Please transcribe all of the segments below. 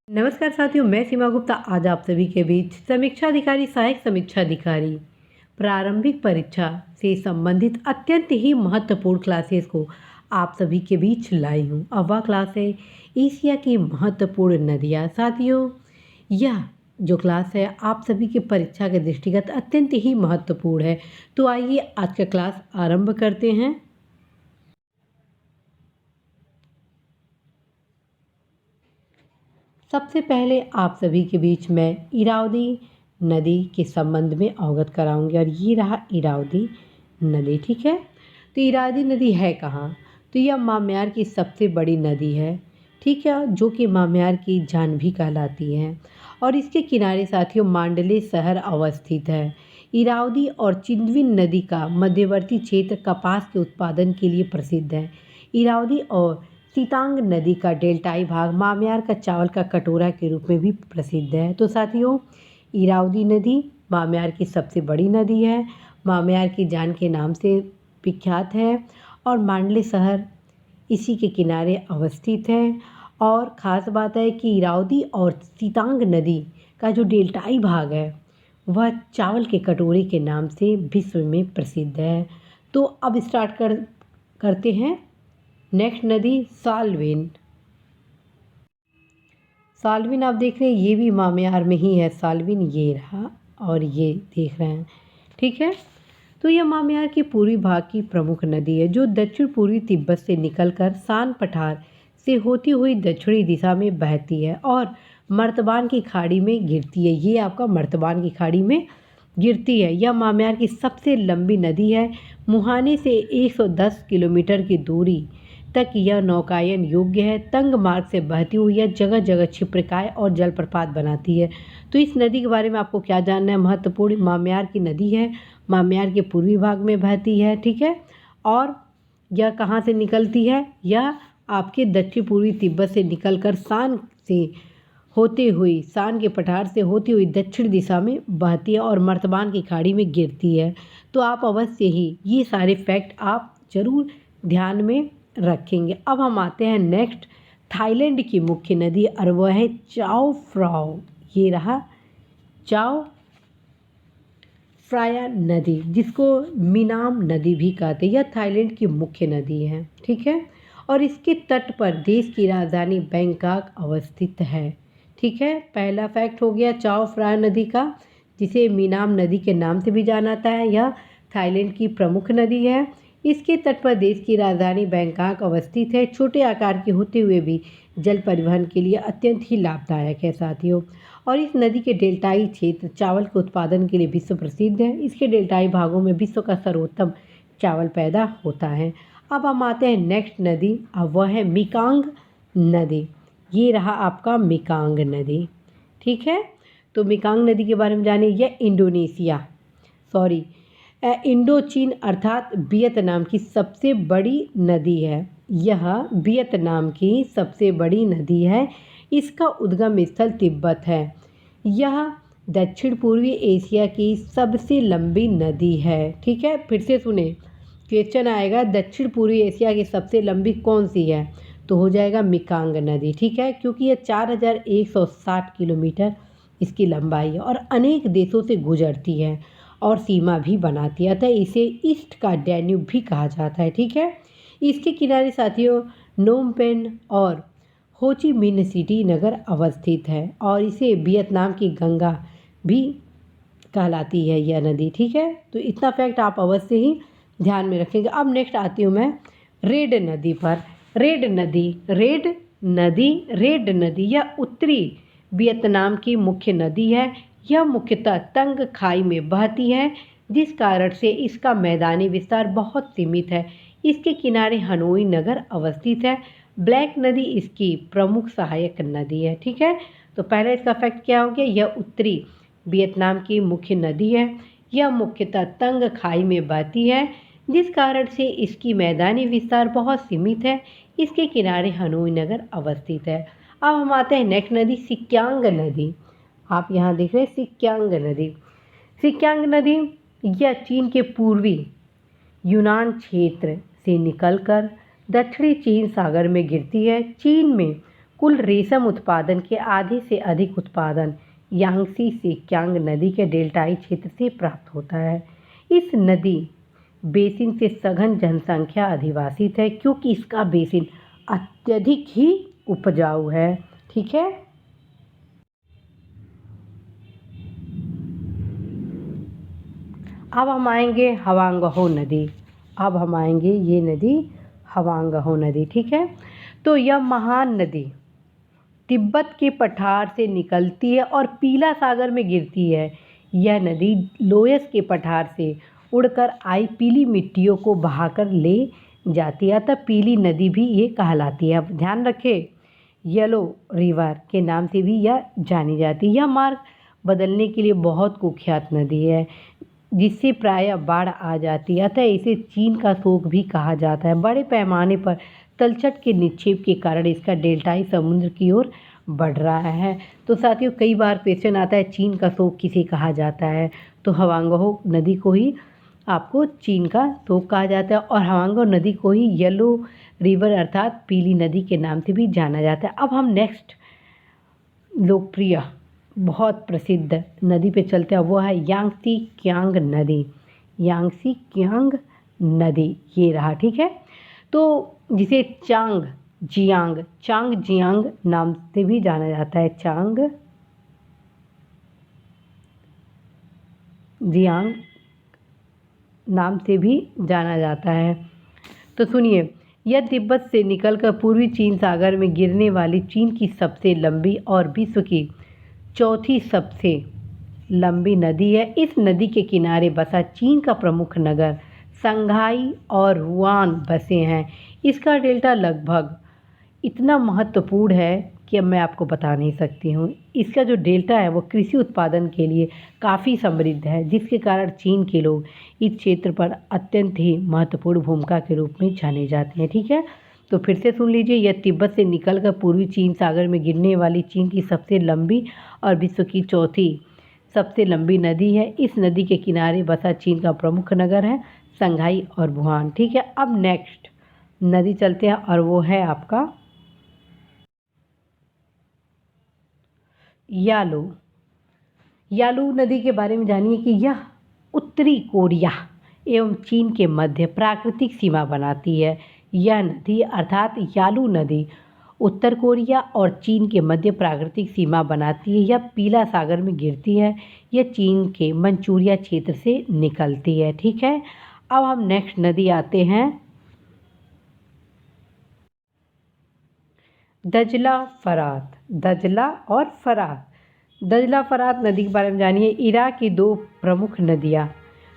नमस्कार साथियों, मैं सीमा गुप्ता आज आप सभी के बीच समीक्षा अधिकारी सहायक समीक्षा अधिकारी प्रारंभिक परीक्षा से संबंधित अत्यंत ही महत्वपूर्ण क्लासेस को आप सभी के बीच लाई हूँ। अब वह क्लास है एशिया की महत्वपूर्ण नदियाँ। साथियों, यह जो क्लास है आप सभी की परीक्षा के दृष्टिगत अत्यंत ही महत्वपूर्ण है। तो आइए आज का क्लास आरंभ करते हैं। सबसे पहले आप सभी के बीच मैं इरावदी नदी के संबंध में अवगत कराऊंगी और ये रहा इरावदी नदी। ठीक है, तो इरावदी नदी है कहाँ? तो यह म्यांमार की सबसे बड़ी नदी है। ठीक है, जो कि म्यांमार की जाह्नवी कहलाती है और इसके किनारे साथियों मांडले शहर अवस्थित है। इरावदी और चिंदविन नदी का मध्यवर्ती क्षेत्र कपास के उत्पादन के लिए प्रसिद्ध है। इरावदी और सितांग नदी का डेल्टाई भाग म्यांमार का चावल का कटोरा के रूप में भी प्रसिद्ध है। तो साथियों, इरावदी नदी म्यांमार की सबसे बड़ी नदी है, म्यांमार की जान के नाम से विख्यात है और मांडले शहर इसी के किनारे अवस्थित है। और ख़ास बात है कि इरावदी और सितांग नदी का जो डेल्टाई भाग है वह चावल के कटोरे के नाम से विश्व में प्रसिद्ध है। तो अब स्टार्ट करते हैं। नेक्स्ट नदी साल्विन। साल्विन आप देख रहे हैं ये भी म्यांमार में ही है। साल्विन ये रहा और ये देख रहे हैं। ठीक है, तो यह म्यांमार के पूर्वी भाग की प्रमुख नदी है जो दक्षिण पूर्वी तिब्बत से निकलकर सान पठार से होती हुई दक्षिणी दिशा में बहती है और मर्तबान की खाड़ी में गिरती है। ये आपका मर्तबान की खाड़ी में गिरती है। यह म्यांमार की सबसे लंबी नदी है। मुहाने से 110 किलोमीटर की दूरी तक यह नौकायन योग्य है। तंग मार्ग से बहती हुई यह जगह जगह छिप्रिकाएँ और जलप्रपात बनाती है। तो इस नदी के बारे में आपको क्या जानना है? महत्वपूर्ण म्यांमार की नदी है, म्यांमार के पूर्वी भाग में बहती है। ठीक है, और यह कहाँ से निकलती है? यह आपके दक्षिण पूर्वी तिब्बत से निकलकर सान के पठार से होती हुई दक्षिण दिशा में बहती है और मर्तबान की खाड़ी में गिरती है। तो आप अवश्य ही ये सारे फैक्ट आप जरूर ध्यान में रखेंगे। अब हम आते हैं नेक्स्ट थाईलैंड की मुख्य नदी और वह है चाओ फ्राओ। ये रहा चाओ फ्राया नदी, जिसको मीनाम नदी भी कहते हैं। यह थाईलैंड की मुख्य नदी है। ठीक है, और इसके तट पर देश की राजधानी बैंकॉक अवस्थित है। ठीक है, पहला फैक्ट हो गया चाओ फ्राया नदी का, जिसे मीनाम नदी के नाम से भी जाना जाता है। यह थाईलैंड की प्रमुख नदी है। इसके तट पर देश की राजधानी बैंकॉक अवस्थित है। छोटे आकार के होते हुए भी जल परिवहन के लिए अत्यंत ही लाभदायक है साथियों। और इस नदी के डेल्टाई क्षेत्र चावल के उत्पादन के लिए विश्व प्रसिद्ध है। इसके डेल्टाई भागों में विश्व का सर्वोत्तम चावल पैदा होता है। अब हम आते हैं नेक्स्ट नदी, अब वह है मेकांग नदी। ये रहा आपका मेकांग नदी। ठीक है, तो मेकांग नदी के बारे में जानिए। यह इंडो चीन अर्थात वियतनाम की सबसे बड़ी नदी है। यह वियतनाम की सबसे बड़ी नदी है। इसका उद्गम स्थल तिब्बत है। यह दक्षिण पूर्वी एशिया की सबसे लंबी नदी है। ठीक है, फिर से सुने, क्वेश्चन आएगा दक्षिण पूर्वी एशिया की सबसे लंबी कौन सी है? तो हो जाएगा मेकांग नदी। ठीक है, क्योंकि यह 4160 किलोमीटर इसकी लंबाई है और अनेक देशों से गुजरती है और सीमा भी बनाती है, अतः इसे ईस्ट का डैन्यूब भी कहा जाता है। ठीक है, इसके किनारे साथियों नोम पेन और हो ची मिन्ह सिटी नगर अवस्थित है और इसे वियतनाम की गंगा भी कहलाती है यह नदी। ठीक है, तो इतना फैक्ट आप अवश्य ही ध्यान में रखेंगे। अब नेक्स्ट आती हूँ मैं रेड नदी पर। रेड नदी यह उत्तरी वियतनाम की मुख्य नदी है। यह मुख्यतः तंग खाई में बहती है, जिस कारण से इसका मैदानी विस्तार बहुत सीमित है। इसके किनारे हनोई नगर अवस्थित है। ब्लैक नदी इसकी प्रमुख सहायक नदी है। ठीक है, तो पहले इसका फैक्ट क्या हो गया? यह उत्तरी वियतनाम की मुख्य नदी है। यह मुख्यतः तंग खाई में बहती है, जिस कारण से इसकी मैदानी विस्तार बहुत सीमित है। इसके किनारे हनोई नगर अवस्थित है। अब हम आते हैं नेक्स्ट नदी सिक्यांग नदी। आप यहाँ देख रहे हैं सिक्यांग नदी। सिक्यांग नदी यह चीन के पूर्वी यूनान क्षेत्र से निकलकर दक्षिणी चीन सागर में गिरती है। चीन में कुल रेशम उत्पादन के आधे से अधिक उत्पादन यांगसी से क्यांग नदी के डेल्टाई क्षेत्र से प्राप्त होता है। इस नदी बेसिन से सघन जनसंख्या अधिवासित है क्योंकि इसका बेसिन अत्यधिक ही उपजाऊ है। ठीक है। अब हम आएंगे हवांगहो नदी। अब हम आएंगे ये नदी हवांगहो नदी। ठीक है। तो यह महान नदी तिब्बत के पठार से निकलती है और पीला सागर में गिरती है। यह नदी लोयस के पठार से उड़कर आई पीली मिट्टियों को बहाकर ले जाती है, अतः पीली नदी भी ये कहलाती है। अब ध्यान रखें, येलो रिवर के नाम से भी यह जानी जाती है। यह मार्ग बदलने के लिए बहुत कुख्यात नदी है जिससे प्रायः बाढ़ आ जाती है, अतः इसे चीन का शोक भी कहा जाता है। बड़े पैमाने पर तलछट के निक्षेप के कारण इसका डेल्टाई समुद्र की ओर बढ़ रहा है। तो साथियों, कई बार क्वेश्चन आता है चीन का शोक किसे कहा जाता है, तो हवांगहो नदी को ही आपको चीन का शोक कहा जाता है और हवांगहो नदी को ही येलो रिवर अर्थात पीली नदी के नाम से भी जाना जाता है। अब हम नेक्स्ट लोकप्रिय बहुत प्रसिद्ध नदी पे चलते हैं, वो है यांगसी क्यांग नदी। यांगसी क्यांग नदी ये रहा। ठीक है। तो जिसे चांग जियांग नाम से भी जाना जाता है। चांग जियांग नाम से भी जाना जाता है। तो सुनिए, यह तिब्बत से निकलकर पूर्वी चीन सागर में गिरने वाली चीन की सबसे लंबी और विश्व की चौथी सबसे लंबी नदी है। इस नदी के किनारे बसा चीन का प्रमुख नगर शंघाई और वुहान बसे हैं। इसका डेल्टा लगभग इतना महत्वपूर्ण है कि अब मैं आपको बता नहीं सकती हूँ। इसका जो डेल्टा है वो कृषि उत्पादन के लिए काफ़ी समृद्ध है, जिसके कारण चीन के लोग इस क्षेत्र पर अत्यंत ही महत्वपूर्ण भूमिका के रूप में जाने जाते हैं। ठीक है। तो फिर से सुन लीजिए, यह तिब्बत से निकलकर पूर्वी चीन सागर में गिरने वाली चीन की सबसे लंबी और विश्व की चौथी सबसे लंबी नदी है। इस नदी के किनारे बसा चीन का प्रमुख नगर है शंघाई और वुहान। ठीक है। अब नेक्स्ट नदी चलते हैं और वो है आपका यालू नदी के बारे में जानिए कि यह उत्तरी कोरिया एवं चीन के मध्य प्राकृतिक सीमा बनाती है। यह नदी अर्थात यालू नदी उत्तर कोरिया और चीन के मध्य प्राकृतिक सीमा बनाती है। यह पीला सागर में गिरती है। यह चीन के मंचूरिया क्षेत्र से निकलती है। ठीक है। अब हम नेक्स्ट नदी आते हैं दजला फरात नदी के बारे में जानिए। इराक की दो प्रमुख नदियाँ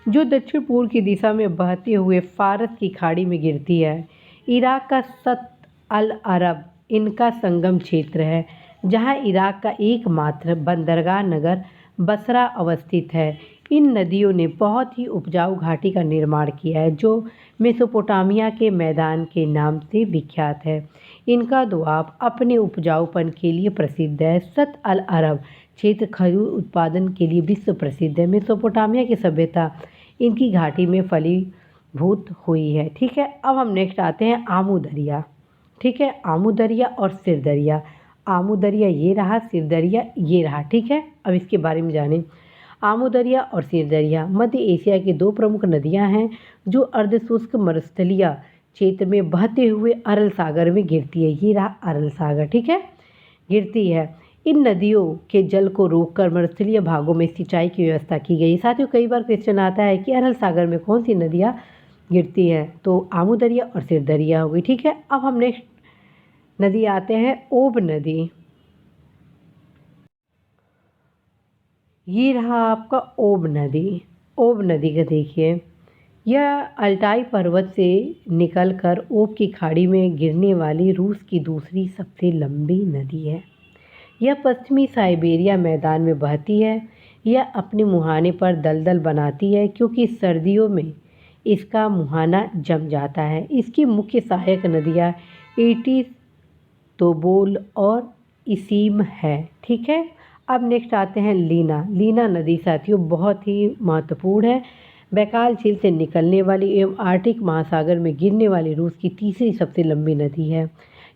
जो दक्षिण पूर्व की दिशा में बहते हुए फारस की खाड़ी में गिरती है। इराक का सत अल अरब इनका संगम क्षेत्र है, जहाँ इराक का एकमात्र बंदरगाह नगर बसरा अवस्थित है। इन नदियों ने बहुत ही उपजाऊ घाटी का निर्माण किया है जो मेसोपोटामिया के मैदान के नाम से विख्यात है। इनका दोआब अपने उपजाऊपन के लिए प्रसिद्ध है। सत अल अरब क्षेत्र खजूर उत्पादन के लिए विश्व प्रसिद्ध है। मेसोपोटामिया की सभ्यता इनकी घाटी में फलीभूत हुई है। ठीक है। अब हम नेक्स्ट आते हैं आमू दरिया। ठीक है। आमू दरिया और सिर दरिया। आमू दरिया ये रहा, सिर दरिया ये रहा। ठीक है। अब इसके बारे में जानें। आमू दरिया और सिर दरिया मध्य एशिया की दो प्रमुख नदियां हैं जो अर्धशुष्क मरुस्थलीय क्षेत्र में बहते हुए अरल सागर में गिरती है। ये रहा अरल सागर। ठीक है। गिरती है। इन नदियों के जल को रोककर मरुस्थलीय भागों में सिंचाई की व्यवस्था की गई। साथियों, कई बार क्वेश्चन आता है कि अरल सागर में कौन सी नदियाँ गिरती हैं, तो आमू दरिया और सिर दरिया हो गई। ठीक है। अब हम नेक्स्ट नदी आते हैं ओब नदी। ये रहा आपका ओब नदी। ओब नदी का देखिए, यह अल्टाई पर्वत से निकलकर ओब की खाड़ी में गिरने वाली रूस की दूसरी सबसे लंबी नदी है। यह पश्चिमी साइबेरिया मैदान में बहती है। यह अपने मुहाने पर दलदल बनाती है क्योंकि सर्दियों में इसका मुहाना जम जाता है। इसकी मुख्य सहायक नदियाँ एटिस, तोबोल और इसीम है। ठीक है। अब नेक्स्ट आते हैं लीना नदी। साथियों, बहुत ही महत्वपूर्ण है। बैकाल झील से निकलने वाली एवं आर्कटिक महासागर में गिरने वाली रूस की तीसरी सबसे लंबी नदी है।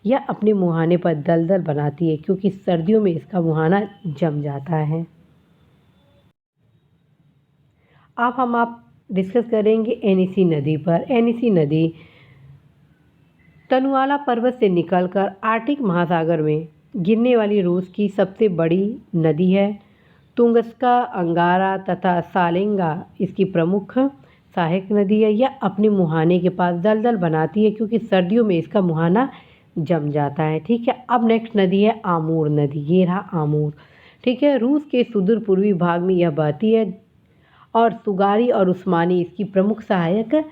यह अपने मुहाने पर दलदल बनाती है क्योंकि सर्दियों में इसका मुहाना जम जाता है। अब आप डिस्कस करेंगे एनिसी नदी पर। एनिसी नदी तनुआला पर्वत से निकलकर आर्कटिक महासागर में गिरने वाली रूस की सबसे बड़ी नदी है। तुंगस्का, अंगारा तथा सालेंगा इसकी प्रमुख सहायक नदी है। यह अपने मुहाने के पास दलदल बनाती है क्योंकि सर्दियों में इसका मुहाना जम जाता है। ठीक है, अब नेक्स्ट नदी है आमूर नदी। ये रहा आमूर। ठीक है, रूस के सुदूर पूर्वी भाग में यह बहती है और सुगारी और उस्मानी इसकी प्रमुख सहायक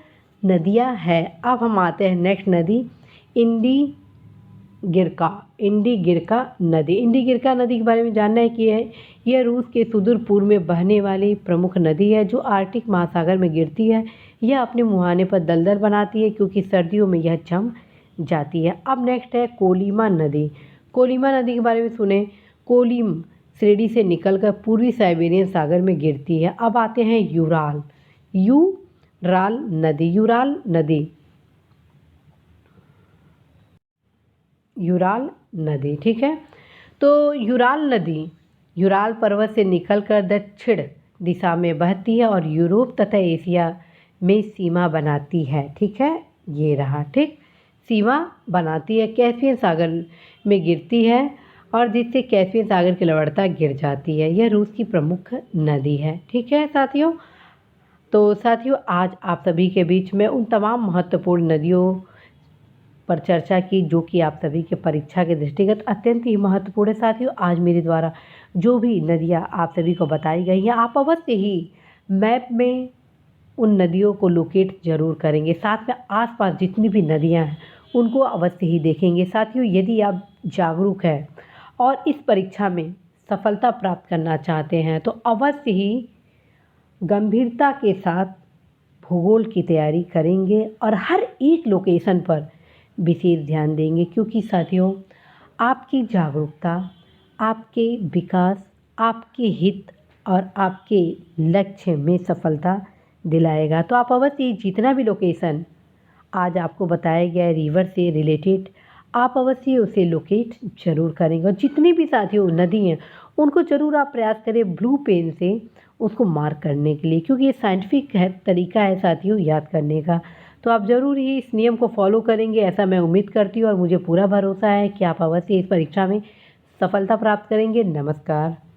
नदियां हैं। अब हम आते हैं नेक्स्ट नदी इंडी गिरका नदी। इंडी गिरका नदी के बारे में जानना है कि यह रूस के सुदूर पूर्व में बहने वाली प्रमुख नदी है जो आर्कटिक महासागर में गिरती है। यह अपने मुहाने पर दलदल बनाती है क्योंकि सर्दियों में यह जम जाती है। अब नेक्स्ट है कोलीमा नदी। कोलीमा नदी के बारे में सुने। कोलीम श्रेणी से निकलकर पूर्वी साइबेरियन सागर में गिरती है। अब आते हैं यूराल नदी। ठीक है, तो यूराल नदी यूराल पर्वत से निकलकर दक्षिण दिशा में बहती है और यूरोप तथा एशिया में सीमा बनाती है। ठीक है, ये रहा। ठीक, सीमा बनाती है, कैस्पियन सागर में गिरती है और जिससे कैस्पियन सागर की लवणता गिर जाती है। यह रूस की प्रमुख नदी है। ठीक है साथियों, तो साथियों आज आप सभी के बीच में उन तमाम महत्वपूर्ण नदियों पर चर्चा की जो कि आप सभी के परीक्षा के दृष्टिगत अत्यंत ही महत्वपूर्ण है। साथियों आज मेरे द्वारा जो भी नदियाँ आप सभी को बताई गई हैं आप अवश्य ही मैप में उन नदियों को लोकेट जरूर करेंगे। साथ में आसपास जितनी भी नदियाँ हैं उनको अवश्य ही देखेंगे। साथियों यदि आप जागरूक हैं और इस परीक्षा में सफलता प्राप्त करना चाहते हैं तो अवश्य ही गंभीरता के साथ भूगोल की तैयारी करेंगे और हर एक लोकेशन पर विशेष ध्यान देंगे क्योंकि साथियों आपकी जागरूकता आपके विकास, आपके हित और आपके लक्ष्य में सफलता दिलाएगा। तो आप अवश्य जितना भी लोकेशन आज आपको बताया गया है रिवर से रिलेटेड आप अवश्य उसे लोकेट जरूर करेंगे और जितनी भी साथियों नदी हैं उनको ज़रूर आप प्रयास करें ब्लू पेन से उसको मार्क करने के लिए क्योंकि ये साइंटिफिक तरीका है साथियों याद करने का। तो आप ज़रूर ही इस नियम को फॉलो करेंगे ऐसा मैं उम्मीद करती हूँ और मुझे पूरा भरोसा है कि आप अवश्य इस परीक्षा में सफलता प्राप्त करेंगे। नमस्कार।